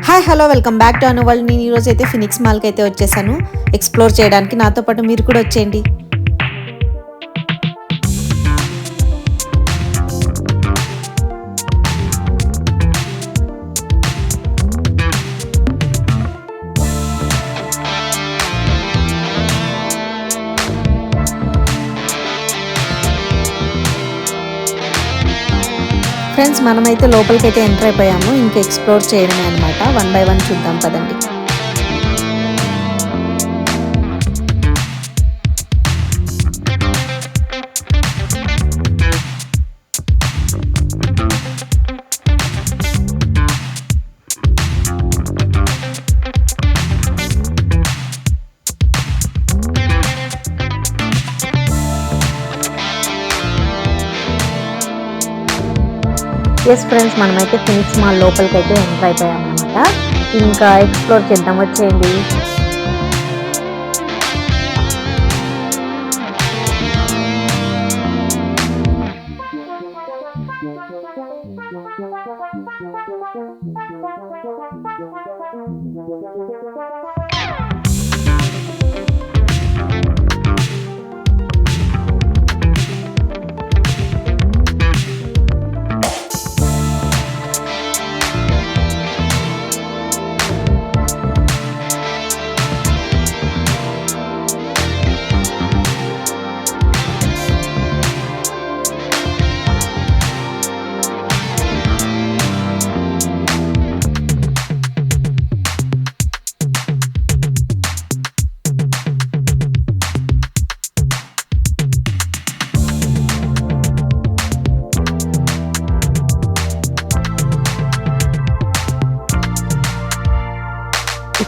Hi hello welcome back to Anu world. నేను ఈరోజు అయితే ఫినిక్స్ మాల్కి అయితే వచ్చేసాను ఎక్స్ప్లోర్ చేయడానికి. నాతో పాటు మీరు కూడా వచ్చేయండి. ఫ్రెండ్స్, మనమైతే లోపలికైతే ఎంటర్ అయిపోయాము. ఇంకా ఎక్స్ప్లోర్ చేయడమే అనమాట. 1 బై 1 చూద్దాం పదండి. ఎస్ ఫ్రెండ్స్, మనమైతే ఫినిక్స్ మాల్ లోపలికి అయితే ఎంటర్ అయిపోయామన్నమాట. ఇంకా ఎక్స్ప్లోర్ చేద్దాం, వచ్చేయండి.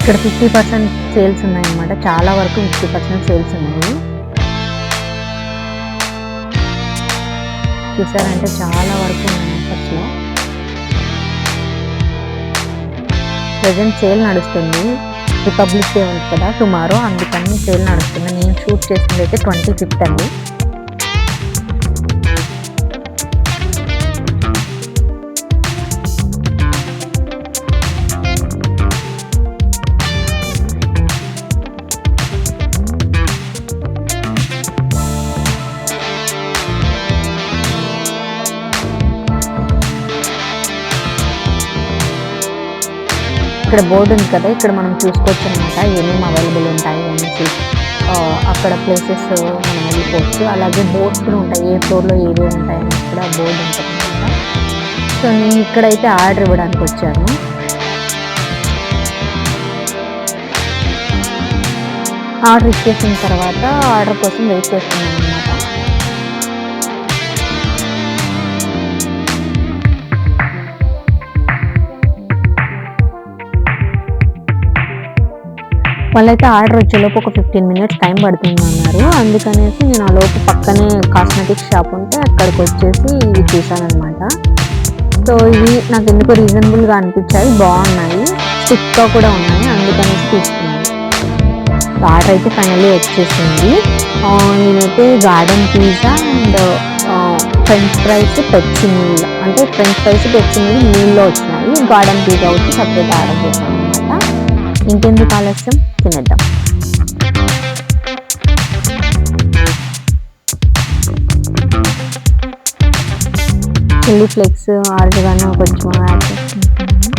ఇక్కడ 50% సేల్స్ ఉన్నాయన్నమాట. చాలా వరకు 50% సేల్స్ ఉన్నాయి. చూసారంటే చాలా వరకు ఉన్నాయి ఆఫర్స్లో. ప్రజెంట్ సేల్ నడుస్తుంది. రిపబ్లిక్ డే ఉంది కదా టుమారో, అందుకని సేల్ నడుస్తుంది. నేను షూట్ చేసింది అయితే 25th అండి. ఇక్కడ బోర్డు ఉంది కదా, ఇక్కడ మనం చూసుకోవచ్చు అనమాట ఏమేమి అవైలబుల్ ఉంటాయి అనేసి. అక్కడ ప్లేసెస్ మనం వెళ్ళిపోవచ్చు. అలాగే బోర్డ్స్ కూడా ఉంటాయి, ఏ ఫ్లోర్లో ఏవేవి ఉంటాయి అని కూడా బోర్డు ఉంటుంది అనమాట. సో నేను ఇక్కడైతే ఆర్డర్ ఇవ్వడానికి వచ్చాను. ఆర్డర్ ఇచ్చేసిన తర్వాత ఆర్డర్ కోసం వెయిట్ చేస్తున్నాను అనమాట. వాళ్ళైతే ఆర్డర్ వచ్చేలోపు ఒక 15 minutes టైం పడుతుంది అన్నారు. అందుకనేసి నేను ఆ లోపు పక్కనే కాస్మెటిక్స్ షాప్ ఉంటే అక్కడికి వచ్చేసి ఇవి చూసానమాట. సో ఇవి నాకు ఎందుకో రీజనబుల్గా అనిపించాయి, బాగున్నాయి, స్టిక్గా కూడా ఉన్నాయి, అందుకనేసి తీసుకున్నాను. ఆర్డర్ అయితే ఫైనల్లీ వచ్చేసింది. నేనైతే garden pizza and French fries Pepsi meal, అంటే ఫ్రెంచ్ ఫ్రైస్ పెప్సీ మీల్లో వచ్చినాయి. గార్డెన్ పిజ్జా వచ్చి సపరేట్ ఆర్డర్ చేశాను అనమాట. ఇంకెందుకు ఆలస్యం, తినేద్దాం. చిల్లీ ఫ్లేక్స్ ఆర్డర్గాను కొంచెం యాడ్ చేసుకుంటున్నాను.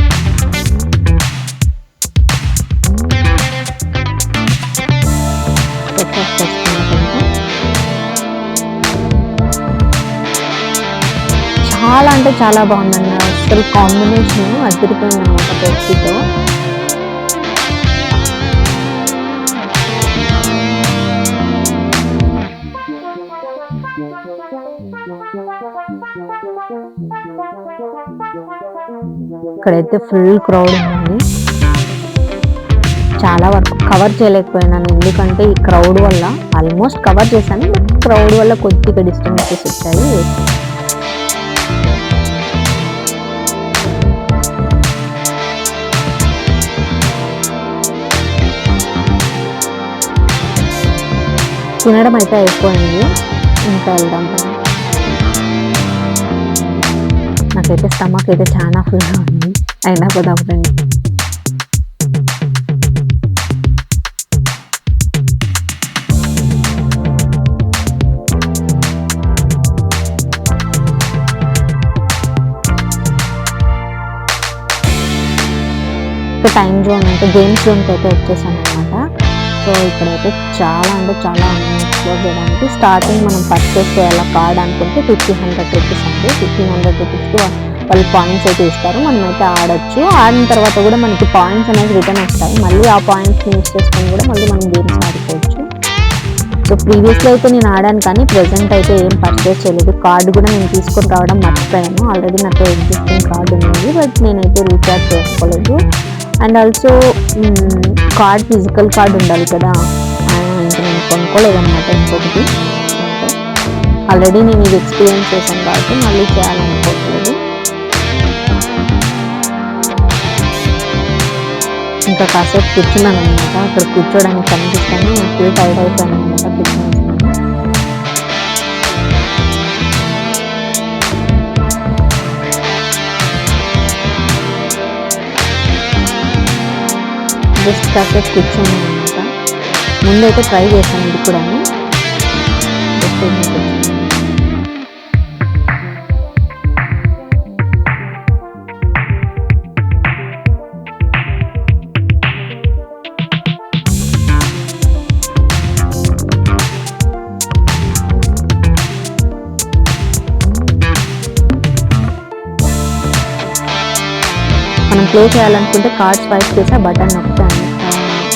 చాలా అంటే చాలా బాగుందండి. అసలు కాంబినేషన్ అదిరిపోయింది అనమాట పెప్సీతో. ఇక్కడైతే ఫుల్ క్రౌడ్ ఉంది. చాలా వరకు కవర్ చేయలేకపోయినాను, ఎందుకంటే ఈ క్రౌడ్ వల్ల. ఆల్మోస్ట్ కవర్ చేశాను, బట్ క్రౌడ్ వల్ల కొద్దిగా డిస్టర్బెన్సెస్ వచ్చాయి. తినడం అయితే అయిపోయింది, ఇంకా వెళ్దాం. నాకైతే స్టమక్ అయితే చాలా ఫుల్గా ఉంది, అయినా పోదాం ఫ్రెండ్. కరెక్ట్ టైం జోన్ అంటే గేమ్స్ జోన్కి అయితే వచ్చేసాను అనమాట. సో ఇక్కడైతే చాలా అంటే చాలా ఎక్స్ప్లోర్ చేయడానికి. స్టార్టింగ్ మనం పర్చేస్ చేయాలి కార్డ్ అనుకుంటే 100 రూపీస్ అండి. 100 రూపీస్కి వాళ్ళు పాయింట్స్ అయితే ఇస్తారు, మనమైతే ఆడొచ్చు. ఆడిన తర్వాత కూడా మనకి పాయింట్స్ అనేది రిటర్న్ వస్తాయి, మళ్ళీ ఆ పాయింట్స్ని యూస్ చేసుకొని కూడా మళ్ళీ మనం గేమ్స్ ఆడుకోవచ్చు. సో ప్రీవియస్లో అయితే నేను ఆడాను, కానీ ప్రెజెంట్ అయితే ఏం పర్చేస్ చేయలేదు. కార్డు కూడా నేను తీసుకొని రావడం మర్చిపోయాను. ఆల్రెడీ నాకు ఎగ్జిస్టింగ్ కార్డు ఉంది, బట్ నేనైతే రీఛార్జ్ చేసుకోలేదు. And also card physical card ఉండాలి కదా, ఇంకా నేను కొనుక్కోలేదన్నమాట. ఇంకొకటి ఆల్రెడీ నేను ఇది ఎక్స్పీరియన్స్ చేశాను కాబట్టి మళ్ళీ చేయాలనుకోవట్లేదు. ఇంకా కాసేపు కూర్చున్నాను అనమాట. అక్కడ కూర్చోడానికి కనిపిస్తాను, ఫుల్ టైర్డ్ అయిపోయాను అనమాట కూర్చొని. జస్ట్ కాసేపు కూర్చొని అనమాట. ముందైతే ట్రై చేశాను ఇది కూడా. జస్ట్ మనం ప్లే చేయాలనుకుంటే కార్డ్ స్వైప్ చేసి ఆ బటన్ నొక్కితే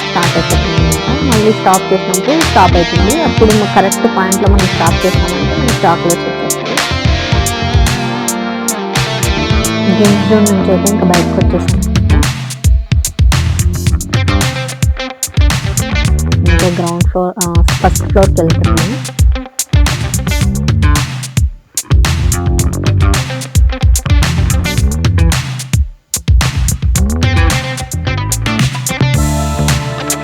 స్టార్ట్ అయిపోతుంది అనమాట. మళ్ళీ స్టాప్ చేసినప్పుడు స్టాప్ అవుతుంది. అప్పుడు కరెక్ట్ పాయింట్లో మనం స్టాప్ చేస్తామంటే మనకి చాక్లెట్స్ వచ్చేస్తాయి. గేమ్స్ జోన్ నుంచి అయితే ఇంకా బయటకు వచ్చేసాను. ఇంకా గ్రౌండ్ ఫ్లోర్ ఫస్ట్ ఫ్లోర్కి వెళ్తున్నాను.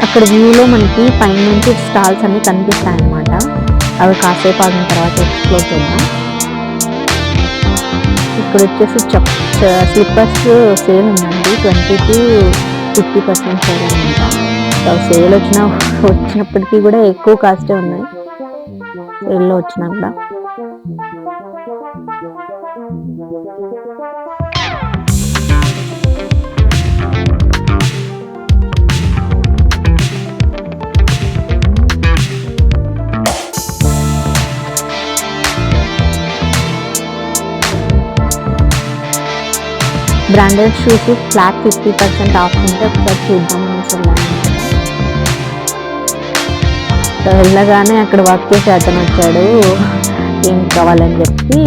అక్కడ వ్యూలో మనకి పైన నుంచి స్టాల్స్ అన్నీ కనిపిస్తాయి అన్నమాట. అవి కాసేపు ఆగిన తర్వాత ఎక్స్ప్లోర్ చేద్దాం. ఇక్కడ వచ్చేసి స్లిప్పర్స్ సేల్ ఉందండి, 20 to 50% సేల్ అనమాట. సేల్ వచ్చినప్పటికీ కూడా ఎక్కువ కాస్టే ఉన్నాయి సేల్లో వచ్చినా కూడా. బ్రాండెడ్ షూస్ ఫ్లాట్ 50% ఆఫ్ ఉంటే ఒకసారి చూద్దామని వెళ్ళాను. వెళ్ళగానే అక్కడ వర్క్ చేసే అతను వచ్చాడు ఏం కావాలని చెప్పి.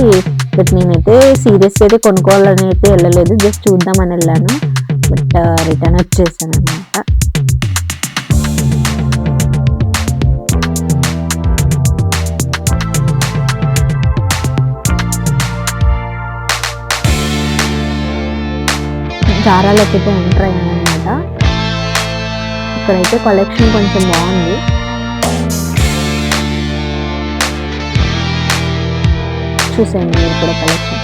బట్ నేనైతే సీరియస్ అయితే కొనుక్కోవాలని అయితే వెళ్ళలేదు, జస్ట్ చూద్దామని వెళ్ళాను. బట్ రిటర్న్ వచ్చేసాను అనమాట. జారాలోకి అయితే ఎంటర్ అయ్యాను అనమాట. ఇక్కడైతే కలెక్షన్ కొంచెం బాగుంది. చూసేయండి మీరు కూడా కలెక్షన్.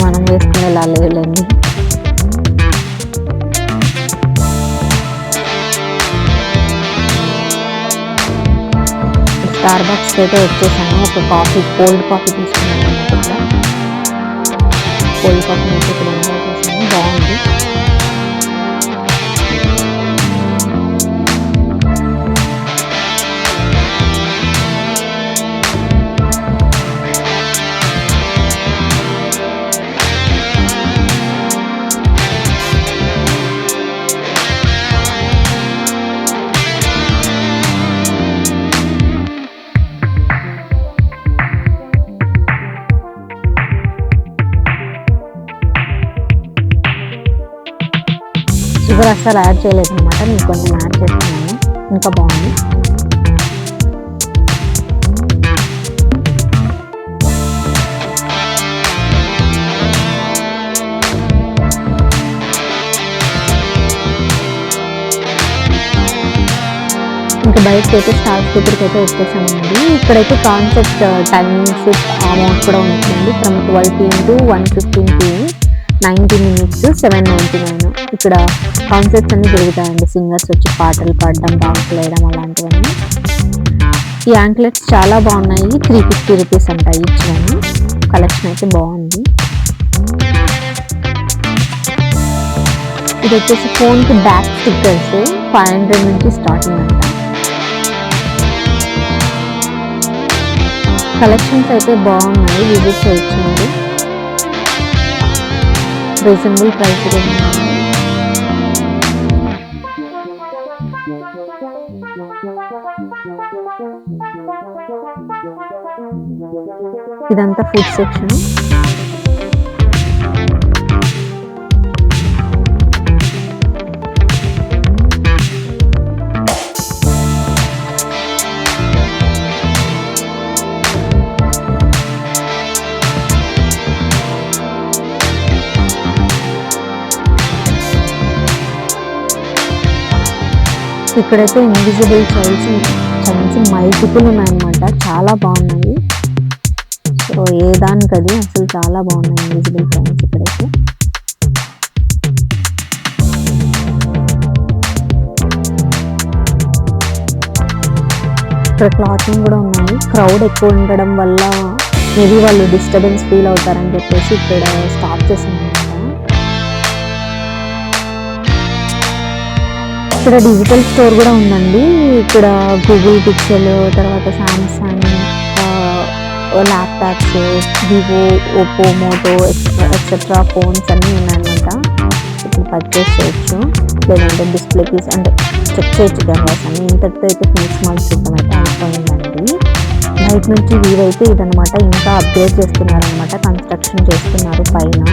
మనం వేసుకునే లాలేదండి. స్టార్బక్స్కి అయితే వచ్చేసాను. ఒక కాఫీ, కోల్డ్ కాఫీ తీసుకున్నాను అన్నమాట. కోల్డ్ కాఫీ అయితే ఇక్కడ ఎంజాయ్ చేశాను, బాగుంది. షుగర్ అస్సలు యాడ్ చేయలేదు అనమాట, నేను కొంచెం యాడ్ చేస్తున్నాను, ఇంకా బాగుంది. ఇంకా బయటకి అయితే స్టార్స్ దగ్గరికి అయితే వచ్చేసామండి. ఇక్కడైతే కాన్సెప్ట్ టైమింగ్స్ అమౌంట్ కూడా ఉంటుందండి. From 12 PM to 1:15 PM. 90 minutes 799. ఇక్కడ కాన్సర్ట్స్ అన్ని జరుగుతాయండి, సింగర్స్ వచ్చి పాటలు పాడడం, డాన్స్ వేయడం అలాంటివన్నీ. ఈ యాంక్లెట్స్ చాలా బాగున్నాయి, 350 రూపీస్ అంట ఈచ్ వన్. కలెక్షన్ అయితే బాగుంది. ఇది వచ్చేసి ఫోన్కి బ్యాక్ స్టిక్కర్స్ 500 నుంచి స్టార్టింగ్ అంట. కలెక్షన్స్ అయితే బాగున్నాయి, విజిట్ చేయొచ్చు మరి. రీజనబుల్ ప్రైస్ కూడా ఉన్నాయి. ఇదంతా ఫుడ్ సెక్షన్. ఇక్కడైతే ఇన్విజిబుల్ చైన్స్ మల్టిపుల్ ఉన్నాయన్నమాట, చాలా బాగున్నాయి. సో ఏ దానికది అసలు చాలా బాగున్నాయి ఇన్విజిబుల్ చైన్స్ ఇక్కడైతే. ఇక్కడ క్లాతింగ్ కూడా ఉన్నాయి. క్రౌడ్ ఎక్కువ ఉండడం వల్ల మేబీ వాళ్ళు డిస్టర్బెన్స్ ఫీల్ అవుతారని చెప్పేసి ఇక్కడ స్టాప్ చేసింది. ఇక్కడ డిజిటల్ స్టోర్ కూడా ఉందండి. ఇక్కడ గూగుల్ పిక్సెల్, తర్వాత Samsung laptops, Vivo, Oppo, Moto etcetera phones అన్నీ ఉన్నాయన్నమాట. ఇప్పుడు పర్చేస్ చేయొచ్చు, లేదంటే డిస్ప్లే పీస్ అంటే చెక్ చేయొచ్చు కెమెరాస్ అన్ని. ఇంతటితో అయితే ఫినిష్ మాల్ చూడడం అయితే అయిపోయిందండి. బయట నుంచి వ్యూ అయితే ఇదనమాట. ఇంకా అప్గ్రేడ్ చేస్తున్నారనమాట, కన్స్ట్రక్షన్ చేస్తున్నారు, పైన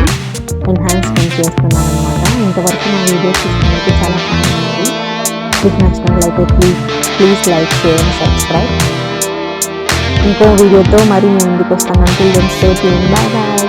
ఎన్హాన్స్మెంట్ చేస్తున్నారు అనమాట. ఇంతవరకు నా వీడియోస్ చూసినట్టు చాలా బాగుంది. మీకు నచ్చినట్లయితే please like, share and subscribe. ఇంకో వీడియోతో మరి నేను ముందుకు వస్తాను. Until then stay tuned. Bye bye.